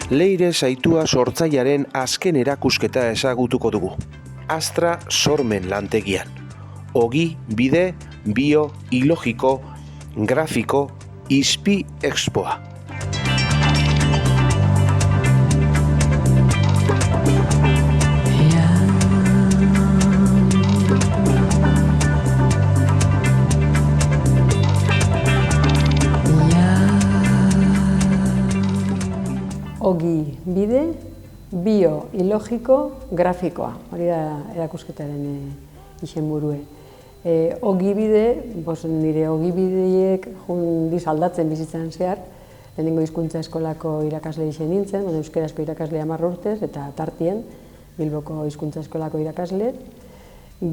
Leire Saitua sortzailearen azken erakusketa ezagutuko dugu. Astra sormen lantegian. Ogi, bide, bio, ilogiko, grafiko, izpi expoa. Ogi, bide, bio, ilogiko, grafikoa. Hori da erakusketaren izenburue. Ogi bide, nire ogi bideek jundiz aldatzen bizitzan zehar, lehenengo hizkuntza eskolako irakasle izen nintzen, euskarazko irakasle 10 urtez, eta tartien Bilboko hizkuntza eskolako irakasle.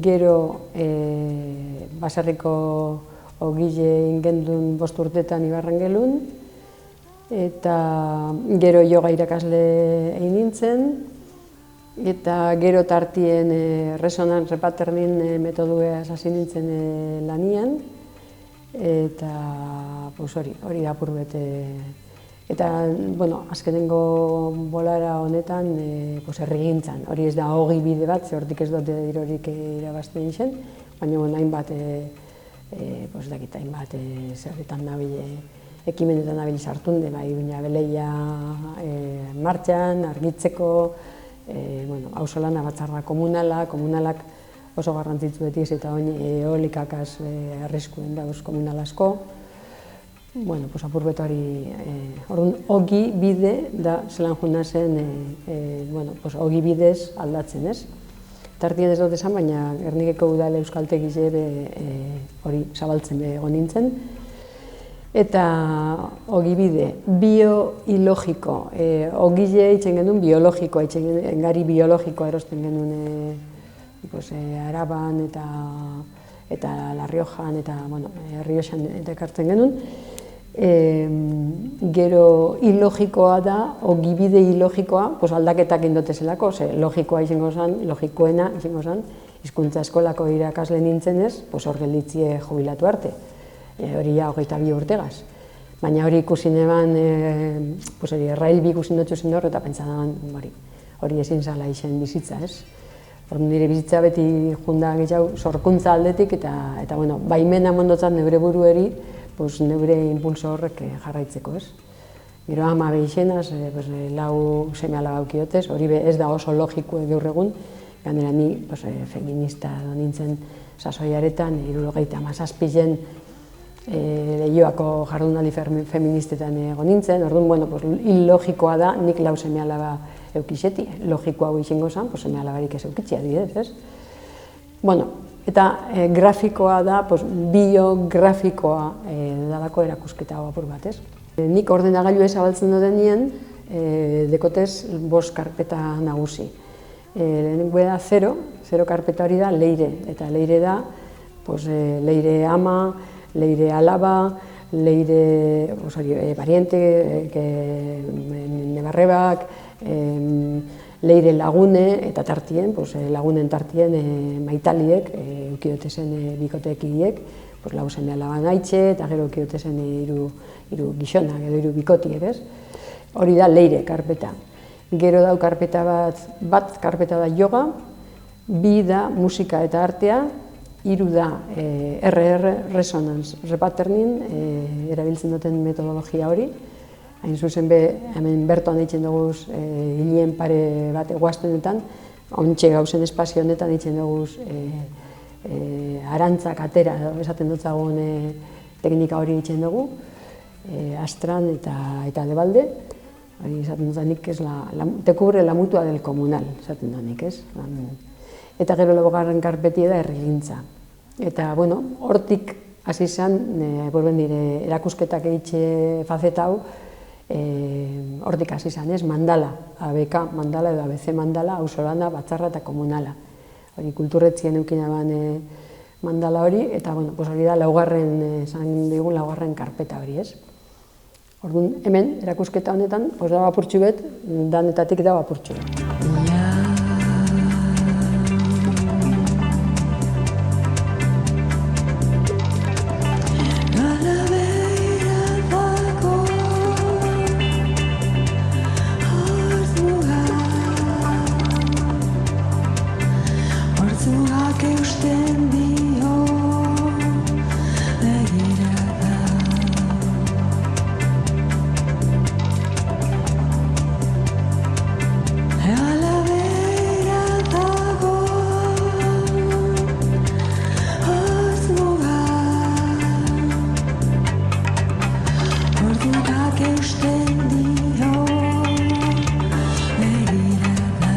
Gero baserriko ogile ingendun 5 urtetan Ibarran gelun, eta gero yoga irakasle egin nintzen, eta gero tartien resonance repatterning metodua hasi nintzen lanian, eta hori da apur bete. Eta, azkenengo bolara honetan herrigintzan, hori ez da ogi bide bat, ze hortik ez dute dirorik irabazten zen, baina hainbat zerretan nabile, ekimenetan nabili sartunde, baina beleia martxan, argitzeko, auzolana batzarra komunalak oso garrantzitsu beti ez eta eolikakaz arriskuen dauz komunal asko. Apur hori, ogi bide da zelan juna zen, ogi bidez aldatzen, ez? Tartien ez dut esan, baina Gernikeko udale euskaltegiz hori zabaltzen egon nintzen. Eta ogi bide, bio-ilogiko, ogile itzen genuen biologikoa, gari biologikoa erosten genuen Araban eta La Riojan eta Rioxan ekartzen genuen. Gero ilogikoa da, ogi bide ilogikoa, aldaketak indotezelako, logikoa izango zen, logikoena izango zen, hizkuntza eskolako irakasle nintzen ez, hor gelditzie jubilatu arte. Hori ja 22 urtegaz. Baina hori ikusin eban, errailbi ikusin dutxu zen hor, eta pentsadan hori ezin zala izen bizitza, ez? Nire bizitza beti junda gehiago sorkuntza aldetik, eta baimena mondotzat neure burueri, neure impulso horrek jarraitzeko, ez? Gero ama behizenaz, 4 seme-alaba aukiotez, hori ez da oso logiko gaur egun, gainera ni feminista nintzen sasoiaretan, 77 lehioako jardunaldi feministetan egon nintzen, orduan, illogikoa da, nik 4 seme-alaba eukixeti, logikoa hau izango zen, seme-alabarik ez eukitxia didez, ez? Eta grafikoa da, biografikoa dalako erakusketa apur bat, ez? Nik ordenagailu ezabaltzen duten nien, dekotez 5 karpeta nagusi. Lehenengo da 0 karpeta hori da leire, eta leire da, leire ama, leire alaba, leire pariente, nebarrebak, leire lagune, eta tartien, lagunen tartien maitaliek, eukiotezen bikotekiek, 4 seme-alaba naitxe, eta gero eukiotezen 3 gizonak, edo 3 bikotiek, ez? Hori da leire karpeta. Gero dau karpeta bat karpeta da yoga, 2 da musika eta artea, 3 da RR, resonance repatterning, erabiltzen duten metodologia hori. Hain zuzen hemen bertoan ditzen dugu hilien pare bat eguaztenetan, ontxe gauzen espazio honetan ditzen dugu arantzak atera, esaten dutzagun teknika hori ditzen dugu, astran eta debalde. Hori esaten dutanik ez, te cubre la mutua del comunal, esaten dutanik ez. Eta gero 2. karpetia da herrigintza. Eta, hortik hasi zen, dire erakusketak egitxe fazeta hau, hortik hasi zen, ez, mandala, ABK mandala edo ABC mandala, auzolana, batzarra eta komunala. Hori kulturretzien eukina mandala hori, eta, hori da, 2. karpeta hori, ez. Orduan, hemen, erakusketa honetan, da apurtxu bet, danetatik da apurtxu bet. eusten dio begirada. Ala bera dago hotz muga, ordurak eusten dio begirada.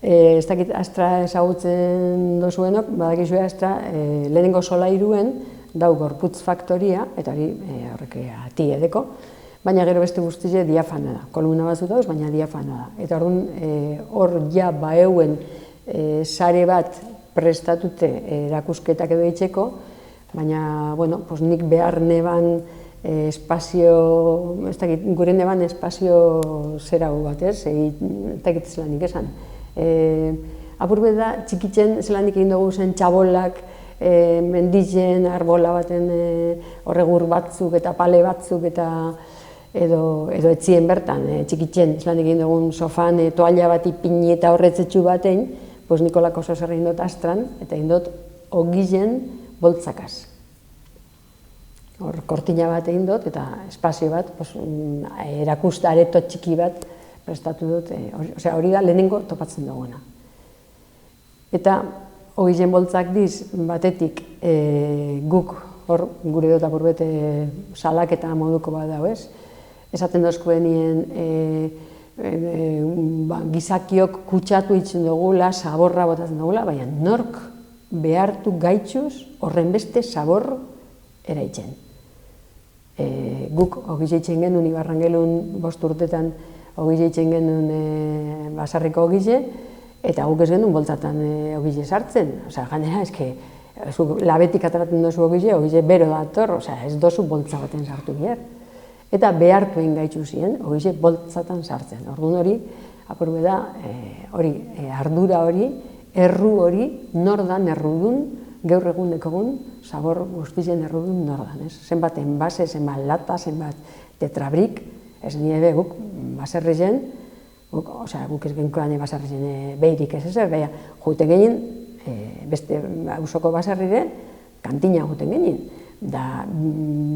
Ez dakit Astra ezagutzen dozuenok, badakizue Astra lehenengo solairuen dau gorputz faktoria, eta hori horrek ati edeko, baina gero beste guztize diafana da. Kolumna batzu dauz, baina diafana da. Eta orduan hor ja baeuen sare bat prestatute erakusketak edo itxeko, baina, bueno, nik behar neban espazio, ez dakit, gure neban espazio zerau bat, ez dakit zelanik esan. Apurbe da, txikitzen zelanik egin dugu zen txabolak, mendizen, arbola baten horregur batzuk eta pale batzuk eta edo etzien bertan, txikitzen zelanik egin dugun sofan toalla bat ipini eta horretzetxu batein, Nikolak oso zer egin dut Astran, eta egin dut ogilen boltzakaz. Hor kortina bat egin dut eta espazio bat, erakusta areto txiki bat prestatu dut, hori da lehenengo topatzen duguna. Eta ogilen boltzak diz, batetik guk hor gure dut apurbete salak eta moduko bat dau ez, esaten dozkuenien gizakiok kutsatu itzen dugula, saborra botatzen dugula, baina nork behartu gaitxuz horren beste sabor eraitzen. Guk ogize itzen genuen, Ibarrangelun 5 urtetan ogize itzen genuen basarriko ogize, eta guk ez genuen boltzatan ogize sartzen. Gainera, labetik ataratzen dozu ogize bero dator, ez dozu boltza baten sartu behar. Eta behartu egin gaitxu ziren, ogize boltzatan sartzen. Orduan hori, apurbe da, ardura hori, erru hori, nordan errudun, gaur egun dekogun, sabor guztien errudun nordan. Zenbat enbase, zenbat lata, zenbat tetrabrik, ez nire guk baserrizen, guk ez genkoan baserrizen behirik ez ezer, baina juten genien, beste ausoko baserrire, kantina juten genien. Da,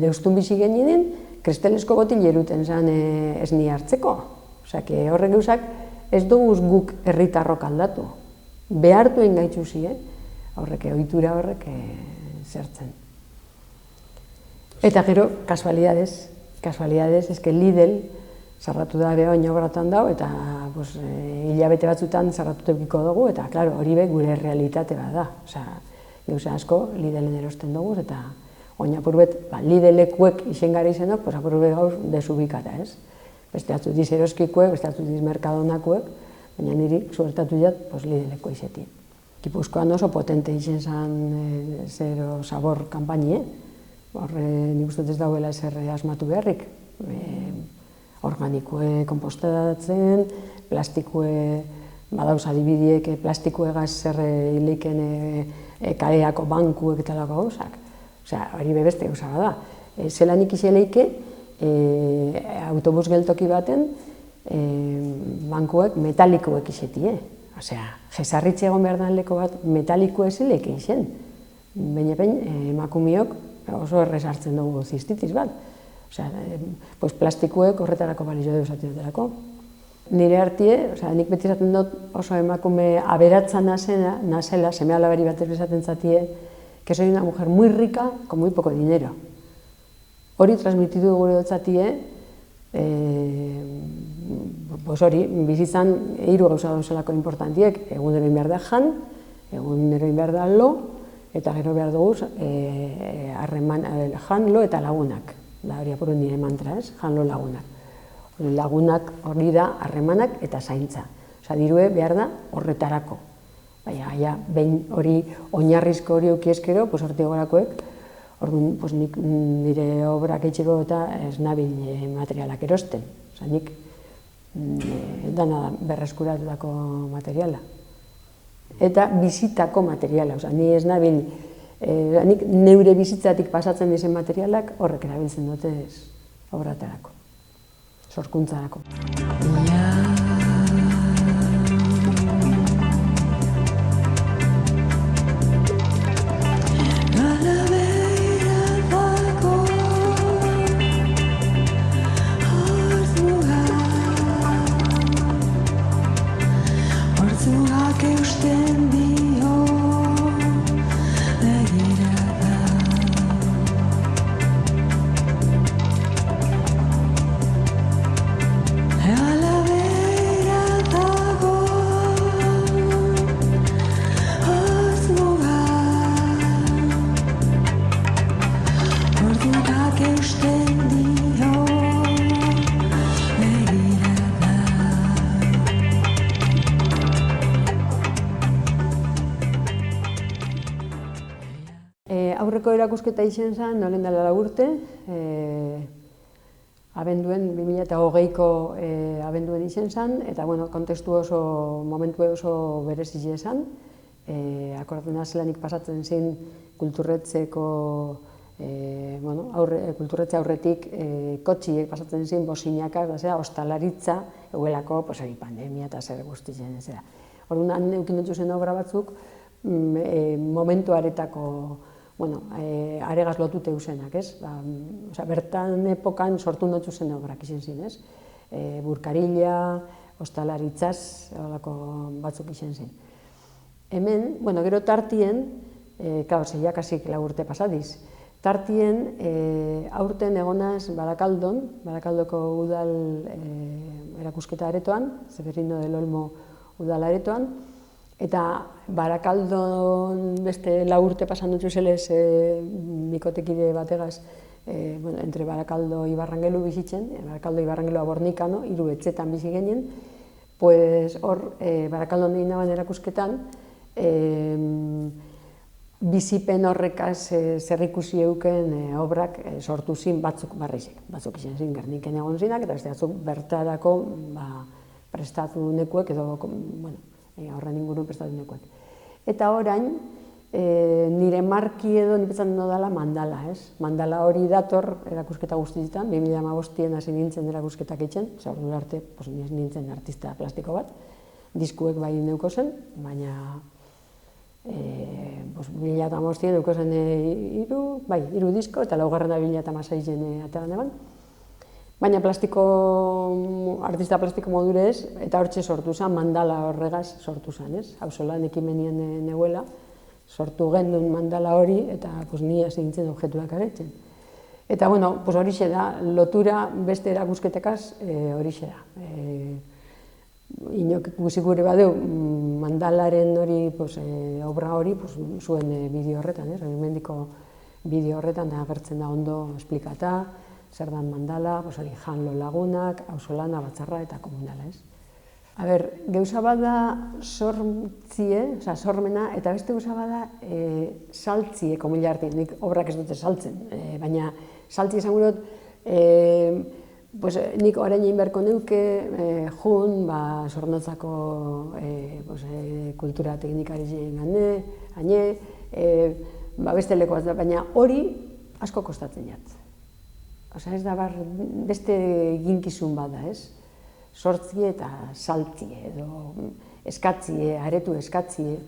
deustun bizi genien, kristelesko botil jeruten zen ez ni hartzeko. Horrek gauzak ez duguz guk herritarrok aldatu. Behartu egin gaitxu ziren, ohitura horrek zertzen. Eta gero, kasualidades, Lidl zarratu da beha oinagratan dau, eta hilabete batzutan zarratu tepiko dugu, eta hori be gure realitate bat da. Gauza asko Lidlen erosten dugu, eta oinapurbet Lidlekuek isengara izenok, apurbet gauz desubikata, ez? Beste atzu diz eroskikuek, beste atzu diz merkadonakuek, baina niri suertatu jat Lidleko izeti. Gipuzkoan oso potente izen zan zero sabor kanpaini, horre nik uste ez dauela ezer asmatu beharrik. Organikoe konpostatzen, plastikue, badauz adibidiek, plastikoe gaz zer hileiken kareako bankuek eta lako gauzak. Hori bebeste gauza da. Zelanik izeleike, autobus geltoki baten, bankuek metalikoek izetie. Jesarritxe egon behar den leko bat metaliko ezeleike izen. Baina emakumiok oso errez hartzen dugu ziztitiz bat. Plastikoek horretarako balio dugu zatetelako. Nire hartie, nik beti esaten dut oso emakume aberatza nazela, seme alabari batez bezaten zatie, que soy una mujer muy rica con muy poco dinero. Hori transmititu gure dut zatie, hori, bizitzan 3 gauza dauzelako importantiek, egunero egin behar da jan, egunero egin behar da lo, eta gero behar dugu jan, lo eta lagunak. Da hori apuruen nire mantra, ez? Jan, lo, lagunak. Lagunak hori da harremanak eta zaintza. Dirue behar da horretarako. Baina, behin hori oinarrizko hori eukieskero, horti gorakoek, orduan nik nire obrak eitxeko eta ez nabil materialak erosten. Nik dana berreskuratutako materiala. Eta bizitako materiala. Ni ez nabil, nik neure bizitzatik pasatzen dizen materialak horrek erabiltzen dute obratarako. sorkuntzarako. Hortzugak eusten dio begirada. Ala bera dago hortzuga. Hortzugak eusten dio begirada. Aurreko erakusketa izan zen, noren dela 4 urte, abenduen, 2020ko abenduen izan zen, eta kontestu oso, momentu oso berezile zen. Akordatzen zelanik pasatzen zen kulturretzeko, kulturretze aurretik kotxiek pasatzen zen bosinakak, ostalaritza, eguelako pandemia eta zer guztien. Orduan, han eukin dut zen obra batzuk, momentuaretako aregaz lotute usenak, ez? Bertan epokan sortu notzu zen obrak izan zin, ez? Burkarila, ostalaritzaz, batzuk izan zin. Hemen, gero tartien, zeiak hasik 4 urte pasadiz, tartien aurten egonaz Barakaldoko udal erakusketa aretoan, Zeferino del Olmo udal aretoan, eta Barakaldon beste 4 urte pasan dutzu zelez bikotekide bategaz entre Barakaldo Ibarrangelu bizitzen, Barakaldo Ibarrangelu Abornikano, 3 etxetan bizi genien, hor Barakaldon egin naban erakusketan, bizipen horrekaz zerrikusi euken obrak sortu zin batzuk barrizek. Batzuk izan zin Gerniken egon zinak, eta beste batzuk bertarako prestatu nekuek edo, horren ingurun prestatu nekuek. Eta orain, nire marki edo nipetzen dela mandala, ez? Mandala hori dator erakusketa guztietan, 2015an hasi nintzen erakusketak itzen, ordu arte nintzen artista plastiko bat, diskuek bai neuko zen, baina 2015an neuko zen 3 disko, eta 2016an ateran eban. Baina artista plastiko modurez, eta hortxe sortu zen, mandala horregaz sortu zen, ez? Auzolan ekimenien neuela, sortu gendun mandala hori, eta ni hasi nintzen objektuak aretzen. Eta, horixe da, lotura beste erakusketekaz horixe da. Inok guzik gure badeu, mandalaren hori, obra hori, zuen bideo horretan, ez? Mendiko bideo horretan agertzen da ondo esplikata, zer dan mandala, janlo lagunak, auzolana, batzarra eta komunala, ez? Gauza bada sortzie, sormena, eta beste gauza bada saltzie, komila arti, nik obrak ez dute saltzen, baina saltzie esan gurot, nik orain egin beharko neuke, jun, sornotzako kultura teknikari gane, beste lekoaz da, baina hori asko kostatzen jat. Ez da beste eginkizun bada, ez? Sortzie eta saltzie, edo eskatzie, aretu eskatzie.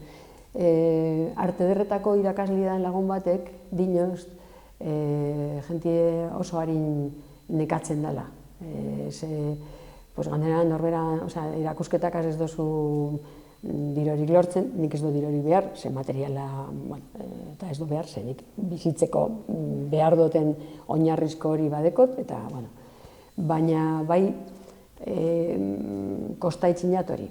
Arte ederretako irakaslidan lagun batek, dinoz, jentie oso harin nekatzen dela. Ganera norbera, irakusketak ez dozu dirorik lortzen, nik ez du dirorik behar, ze materiala, eta ez du behar, ze nik bizitzeko behar duten oinarrizko hori badekot, eta, baina bai kostaitzin jat hori.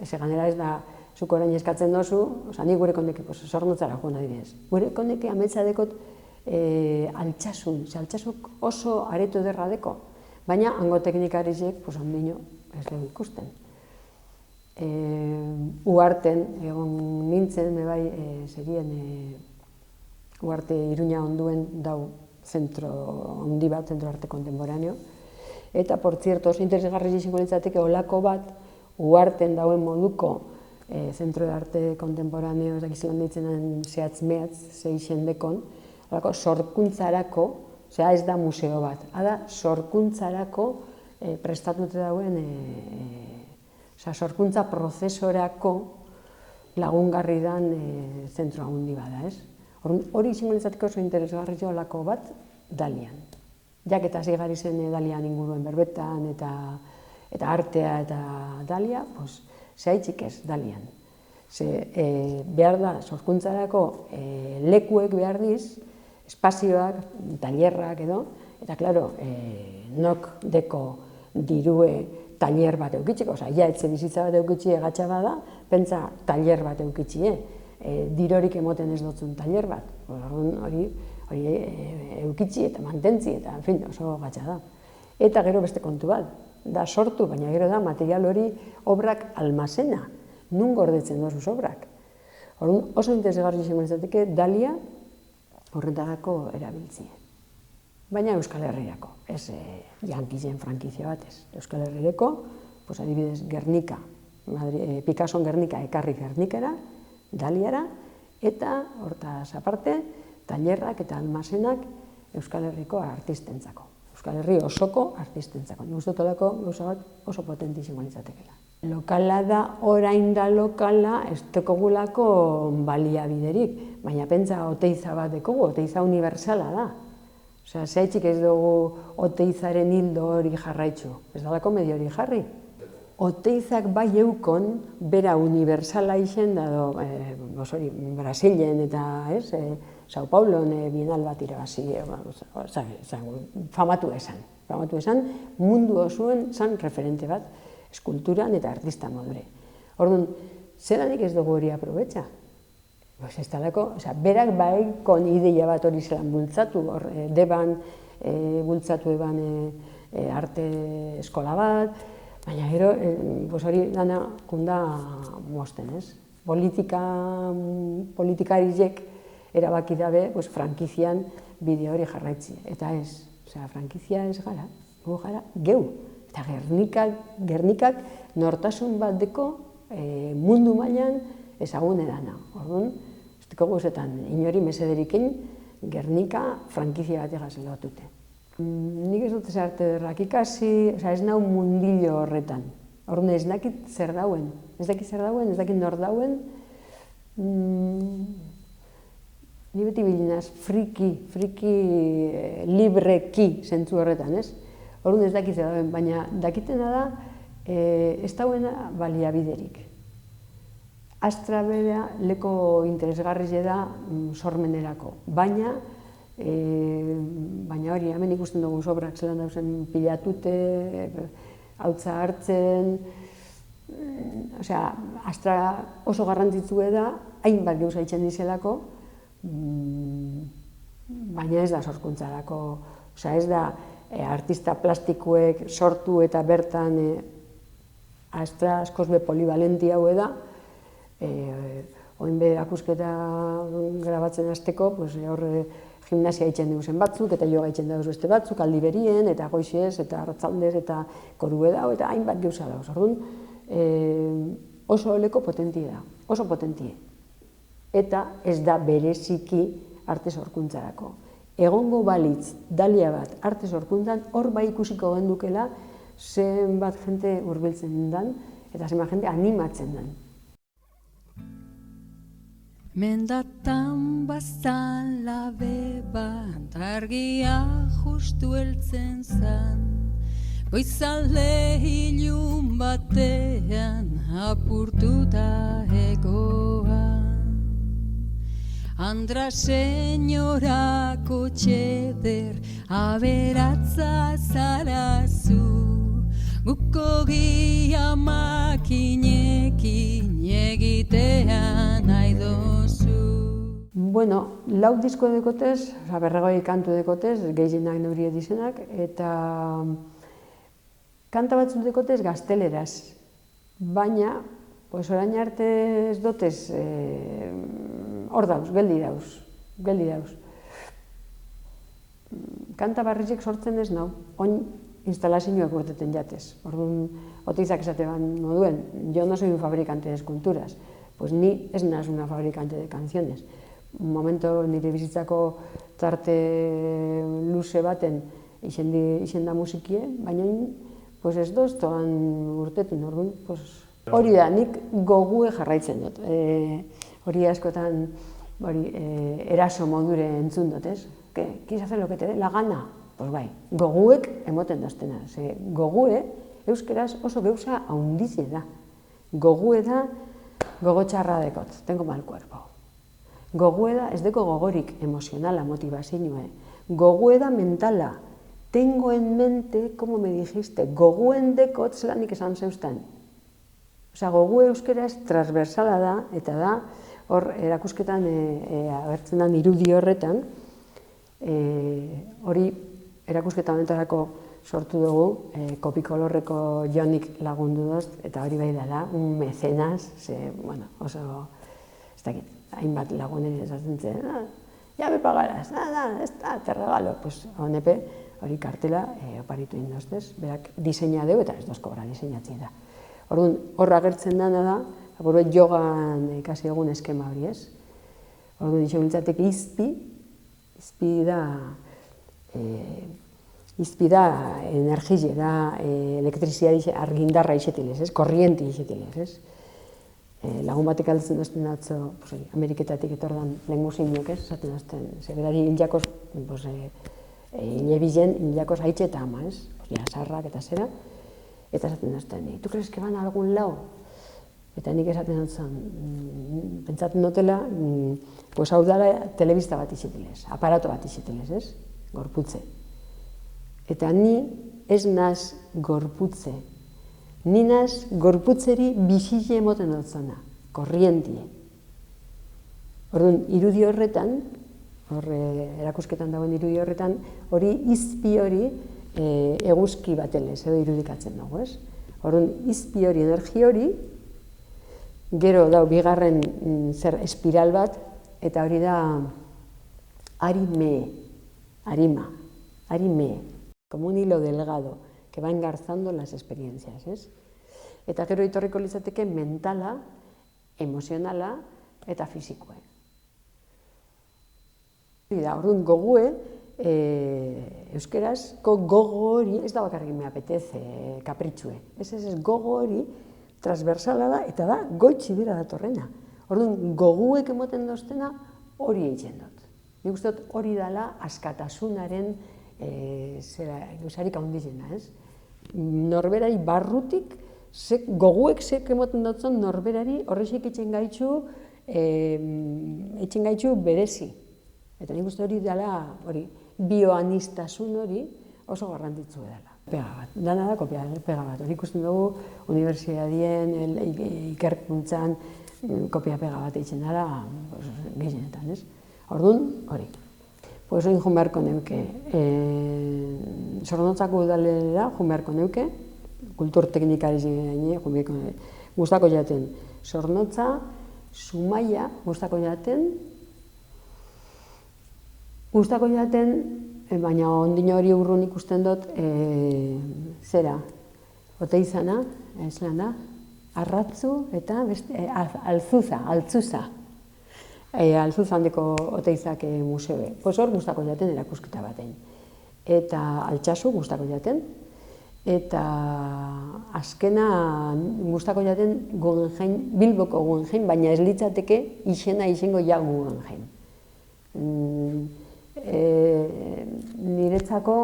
Eze ganera ez da, zuk orain eskatzen dozu, nik gure kondeke zornotzara joan adibidez. Gure kondeke ametsa dekot altxasun, ze altxasuk oso aretu ederra deko, baina hango teknikarizek, ondino, ez lehu ikusten. Uarten, egon nintzen, zerien Uarte Iruña onduen dau zentro handi bat, zentro arte kontemporaneo. Eta, por cierto, oso interesgarri izango litzateke olako bat, Uarten dauen moduko zentro de arte kontemporaneo, ez dakizelan ditzen zehatz-mehatz, zeixen dekon, olako sorkuntzarako Osea, ez da museo bat, da sorkuntzarako prestatute dauen, sorkuntza prozesorako lagungarri dan zentro handi bada, ez? Hori izango litzateke oso interesgarria olako bat Dalian. Jak eta hasi gari zen Dalian inguruen berbetan eta artea eta Dalia, zehaitzik ez Dalian. Behar da, sorkuntzarako lekuek behar diz, espazioak, tailerrak edo, eta klaro, nok deko dirue tailer bat eukitxeko, ja etxe bizitza bat eukitxie gatsa bada, pentsa tailer bat eukitxie, dirorik emoten ez dutzun tailer bat, hori eukitxi eta mantentzi eta, en fin, oso gatsa da. Eta gero beste kontu bat, da sortu, baina gero da material hori obrak almazena, nun gordetzen dozuz obrak. Oso interesgarri izango litzateke Dalia horretagako erabiltzie. Baina Euskal Herrirako, ez Yankizen frankizia batez. Euskal Herrireko, adibidez Gernika, Picasson Gernika ekarri Gernikara, Daliara, eta hortaz aparte, tailerrak eta almazenak Euskal Herriko artistentzako. Euskal Herri osoko artistentzako. Nik uste dut gauza bat oso potenti izango litzatekeela. Lokala da, orain da lokala, ez dekogulako baliabiderik, baina pentsa Oteiza bat dekogu, Oteiza unibertsala da. Osea, zehaitzik ez dugu Oteizaren hildo hori jarraitzu, ez dalako medio hori jarri. Oteizak bai eukon, bera unibertsala izen da, Brasilen eta Sao Paulon bienal bat irabazi, famatu esan, mundu osoen zan referente bat, eskulturan eta artista modure. Orduan, zeranik ez dugu hori aprobetxa? Ez talako, berak baikon ideia bat hori zelan bultzatu, Deban bultzatu eban arte eskola bat, baina gero hori dana kunda mosten, ez? Politikarizek erabaki dabe frankizian bideo hori jarraitzi, eta ez, frankizia ez gara, gu gara geu. Eta Gernikak nortasun bat deko mundu mailan ezagune dana. Orduan, ez deko guzetan, inori mesederikin Gernika frankizia bat egaz lotute. Nik ez dut ez arte derrak ikasi, ez nau mundillo horretan. Orduan, ez dakit zer dauen, ez dakit nor dauen. Ni beti bilinaz friki libreki zentzu horretan, ez? Orduan ez dakit zer dauen, baina dakitena da ez dauena baliabiderik. Astra bera leko interesgarriz da sormenerako, baina hori hemen ikusten dugu sobrak zelan dauzen pilatute, hautza hartzen, Astra oso garrantzitsu da, hainbat gauza itxen dizelako, baina ez da sorkuntzarako, ez da artista plastikoek sortu eta bertan Astra askoz be polivalenti hau da, oin be akusketa grabatzen hasteko, horre gimnasia itxen duzen batzuk, eta yoga itxen duzen beste batzuk, aldi berien, eta goizez, eta arratzaldez, eta korue dau, eta hainbat gauza dauz. Orduan, oso oleko potentie da, oso potentie. Eta ez da bereziki arte sorkuntzarako. Egongo balitz Dalia bat arte sorkuntzan, hor bai ikusiko gendukela zenbat jente hurbiltzen den, eta zenbat jente animatzen den. Mendatan bazala bebat argia justu heltzen zan, goizalde ilun batean apurtuta egoan. Andra senyorako txeder aberatza zarazu, guko gia makinekin egitean nahi dozu. Bueno, 4 disko dekotez, 40 kantu dekotez, gehienak neuri edizenak, eta kanta batzuk dekotez gazteleraz. Baina, orain arte ez dotez, hor dauz, geldi dauz. Kanta barrizek sortzen ez nau, oin instalazioak urteten jatez. Orduan, Oteizak esate ban moduen, yo no soy un fabricante de esculturas, pues ni ez naz una fabricante de canciones. Un momento nire bizitzako tarte luze baten izen da musikie, baina pues ez doztoan urtetin, orduan, pues, hori da, nik gogue jarraitzen dut. Hori askotan eraso modure entzun dut, ez? Kiz hacer lo que te dé la gana? Pues bai, goguek emoten doztena. Ze gogue, euskeraz oso gauza haundizie da. Gogue da, gogo txarra dekot, tengo mal cuerpo. Gogue da, ez deko gogorik emozionala, motivazioa. Gogue da mentala. Tengo en mente, como me dijiste, goguen dekot zelanik esan zeustan. Osea, gogue euskeraz transversala da, eta da, hor erakusketan agertzen den irudi horretan, hori erakusketa honetarako sortu dugu, Kopikolorreko Jonik lagundu doz, eta hori bai dela, un mecenas, bueno, oso, ez dakit, hainbat lagunen esaten zen, ya me pagarás, te regalo, pues honepe, hori kartela oparitu indoztez, berak diseina dugu eta ez dozko gara diseinatzen da. Orduan, hor agertzen dena da, apurbet jogan ikasi egun eskema hori ez. Orduan, ditzen biltzateke izpi da energie, da elektrizia argindarra isetilez, ez? Korrienti isetilez, ez? Lagun batek altzen dozten atzo, Ameriketatik etordan lehen guzinok, ez? Zaten dozten, berari hiljakos, hilebilen hiljakos haitxe eta ama, ez? Sarrak eta zera. Eta esaten duzten, ¿tú crees que van a algún lado? Eta nik esaten duzten, pentsatzen dutela, pues hau dala telebista bat izetilez, aparato bat izetilez, ez? Gorputze. Eta ni ez naz gorputze. Ni naz gorputzeri bizile emoten dutzena, korrientie. Orduan, irudi horretan, erakusketan dagoen irudi horretan, hori izpi hori, eguzki batelez, edo irudikatzen dugu, ez? Orduan, izpi hori, energi hori, gero dau bigarren zer espiral bat, eta hori da arima, como un hilo delgado, que va engarzando las experiencias, ez? Eta gero etorriko litzateke mentala, emozionala eta fizikoa. Orduan, gogue, euskerazko gogo hori, ez da bakarrik me apetece, kapritxue. Ez gogo hori transversala da, eta da goitzi bera datorrena. Orduan, goguek emoten doztena hori egiten dut. Nik uste dut hori dela askatasunaren gauzarik handizena, ez? Norberari barrutik, goguek zek emoten dutzen norberari horrexek etxen gaitxu berezi. Eta nik uste hori dela, bioanistasun hori oso garrantzitsu dela. Pega bat, dana da kopia, pega bat. Hori ikusten dugu, unibertsitatien, ikerkuntzan, kopia pega bat egiten dela, gehienetan, ez? Orduan, hori. Pues oin joan beharko neuke, Zornotzako udalera joan beharko neuke, kulturteknikari gine, guztako jaten Zornotza, Zumaia, guztako jaten, baina ondino hori urrun ikusten dut, zera, Oteizana, zelan da, Arratzu eta Altzuza. Altzuza handiko Oteizak museoe. Pues hor guztako jaten erakusketa batein. Eta Altsasu guztako jaten. Eta azkena guztako jaten Guggenheim, Bilboko Guggenheim, baina ez litzateke izango ja Guggenheim. Niretzako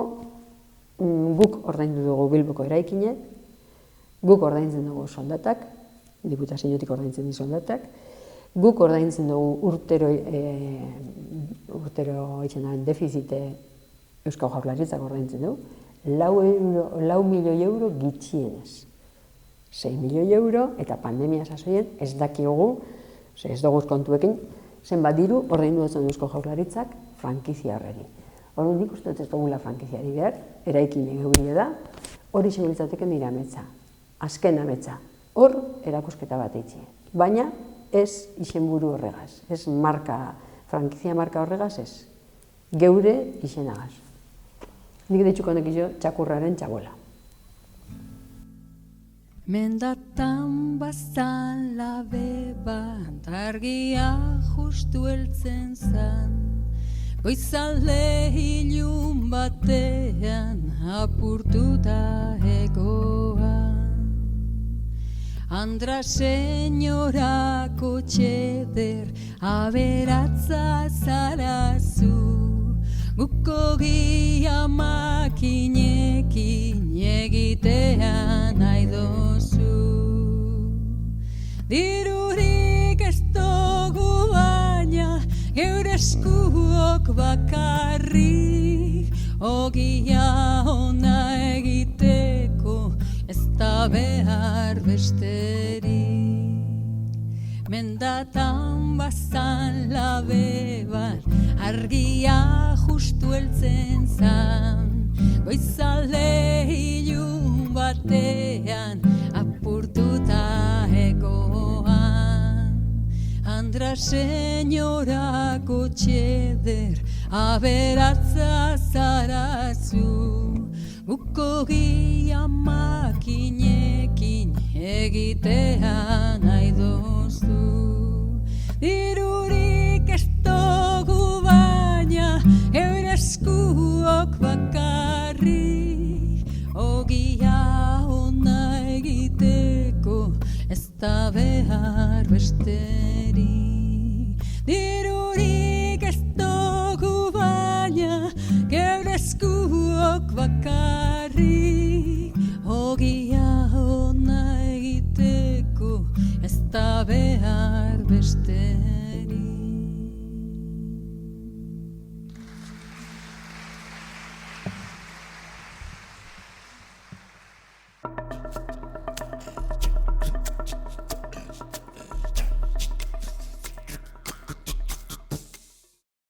guk ordaindu dugu Bilboko eraikinek, guk ordaintzen dugu soldatak, diputaziotik ordaintzen di soldatak, guk ordaintzen dugu urtero itxenaren defizite Euskal Jaurlaritzak ordaintzen dugu, 4 milioi euro gitxienez. 6 milioi euro eta pandemia sasoien ez dakigu, ez dugu kontuekin, zenbat diru ordaindu dutzen Eusko Jaurlaritzak frankizia horreri. Orduan nik uste dut ez dugula frankiziari behar, eraikine geurie da, hori seguritzateke nire ametsa, azken ametsa. Hor erakusketa bat eitzi. Baina ez izenburu horregaz, ez frankizia marka horregaz ez, geure izenagaz. Nik ditxuko nekizo txakurraren txabola. Mendatan bazala beba, argia justu heltzen zan, Goizalde ilun batean apurtuta egoan. Andra senyorako txeder aberatza zarazu, guko gia makinekin egitean nahi dozu. Dirurik ez dugu baina geure eskuok bakarrik, ogia ona egiteko ez da behar besterik. Mendatan bazan labe bat, argia justu heltzen zan, goizalde ilun batean apurtuta egoan. Andra senyorako txeder aberatza zarazu, guko gia makinekin egitean nahi dozu. Dirurik ez dugu baina geure eskuok bakarrik, ogia ona egiteko ez da behar besterik. Dirurik ez dugu baina geure eskuok bakarrik, ogia ona egiteko ez da behar besterik.